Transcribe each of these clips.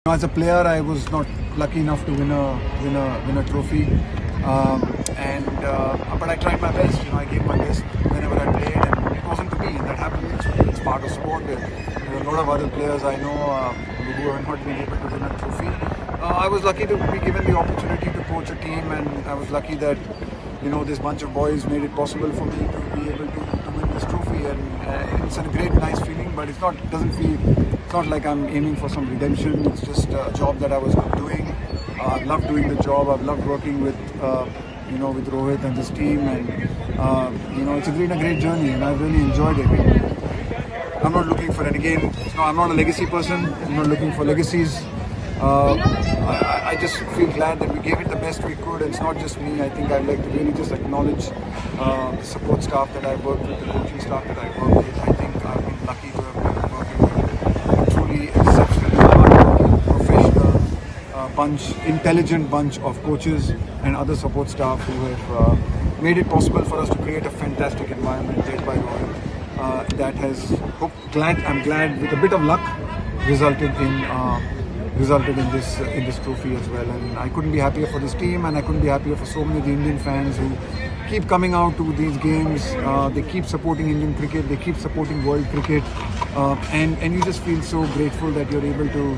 As a player, I was not lucky enough to win a trophy, but I tried my best. I gave my best whenever I played, and it wasn't to be. And that happens. It's part of sport. There are a lot of other players I know who have not been able to win a trophy. I was lucky to be given the opportunity to coach a team, and I was lucky that this bunch of boys made it possible for me to be able to win this trophy. And it's a great, nice feeling. But it's not like I'm aiming for some redemption. It's just a job that I was doing. I've loved doing the job. I've loved working with with Rohit and this team, and it's been a great journey, and I've really enjoyed it. I'm not looking for it again. I'm not a legacy person. I'm not looking for legacies. I just feel glad that we gave it the best we could. And it's not just me. I think I'd like to really just acknowledge the support staff that I've worked with, the coaching staff that I've worked with. I think I've been lucky to have been working with a truly exceptional, hard-working, professional bunch, intelligent bunch of coaches and other support staff who have made it possible for us to create a fantastic environment led by Rohit that has, I'm glad, with a bit of luck, resulted in this trophy as well. And I couldn't be happier for this team, and I couldn't be happier for so many of the Indian fans who keep coming out to these games. They keep supporting Indian cricket, they keep supporting world cricket, and you just feel so grateful that you're able to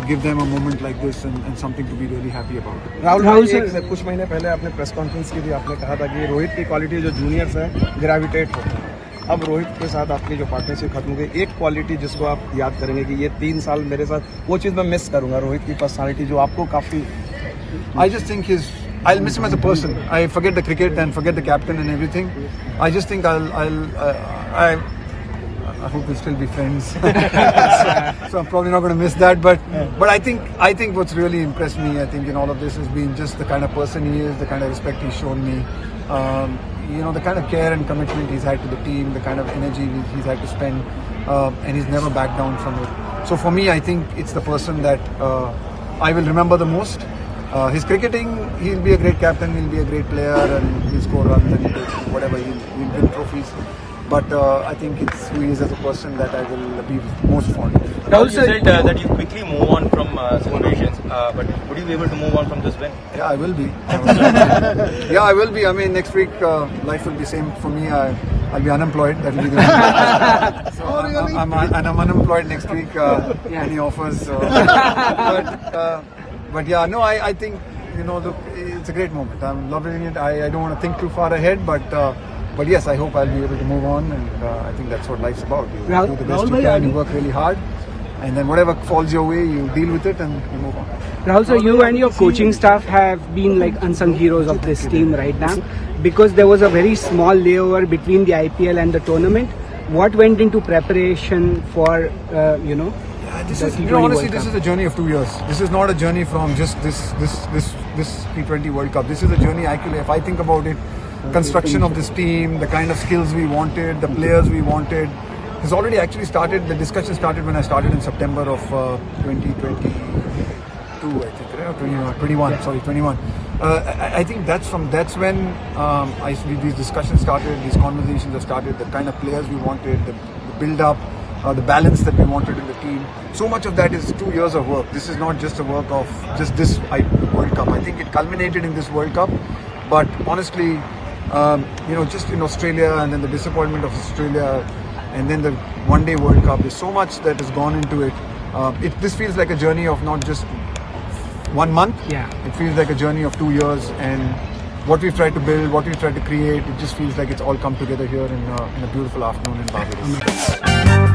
give them a moment like this and something to be really happy about. Rahul sir, कुछ महीने पहले आपने press conference की भी आपने कहा था कि रोहित की क्वालिटी जो जूनियर्स है ग्रेविटेट होता है। अब रोहित के साथ आपकी जो पार्टनरशिप खत्म हो गई, एक क्वालिटी जिसको आप याद करेंगे कि ये 3 साल मेरे साथ, वो चीज़ मैं मिस करूंगा, रोहित की पर्सनालिटी जो आपको काफ़ी। I just think I'll miss him as a person. I forget the cricket and forget the captain and everything. I just think I hope we'll still be friends. So I'm probably not going to miss that. But I think what's really impressed me, I think, in all of this has been just the kind of person he is, the kind of respect he's shown me. The kind of care and commitment he's had to the team, the kind of energy he's had to spend, and he's never backed down from it. So for me, I think it's the person that I will remember the most. His cricketing, he'll be a great captain, he'll be a great player, and he'll score runs and whatever, he'll win trophies. But I think it's who he is as a person that I will be most fond of. Rahul, you said that you quickly move on from celebrations, but would you be able to move on from this win? Yeah, I will be. Yeah, I will be. I mean, next week life will be same for me. I'll be unemployed. That will be the so I'm unemployed next week. Any offers? But yeah, no, I think look, it's a great moment. I'm loving it. I don't want to think too far ahead, but yes, I hope I'll be able to move on, and I think that's what life's about. You do the best you can, you work really hard, and then whatever falls your way, you deal with it and you move on. Rahul sir, you and your coaching staff have been like unsung heroes of this team right now, because there was a very small layover between the IPL and the tournament. What went into preparation for this is honestly, this is a journey of 2 years. This is not a journey from just this T20 World Cup. This is a journey, actually, if I think about it, construction of this team, the kind of skills we wanted, the players we wanted, has already actually started. The discussion started when I started in September of 2022, I think, right? 21. Sorry, 21. I think that's when these discussions started, these conversations have started, the kind of players we wanted, the build-up, the balance that we wanted in the team. So much of that is 2 years of work. This is not just a work of just this World Cup. I think it culminated in this World Cup, but honestly, just in Australia, and then the disappointment of Australia, and then the one-day World Cup, there's so much that has gone into it. This feels like a journey of not just 1 month. Yeah. It feels like a journey of 2 years, and what we've tried to build, what we've tried to create, it just feels like it's all come together here in a beautiful afternoon in Barbados.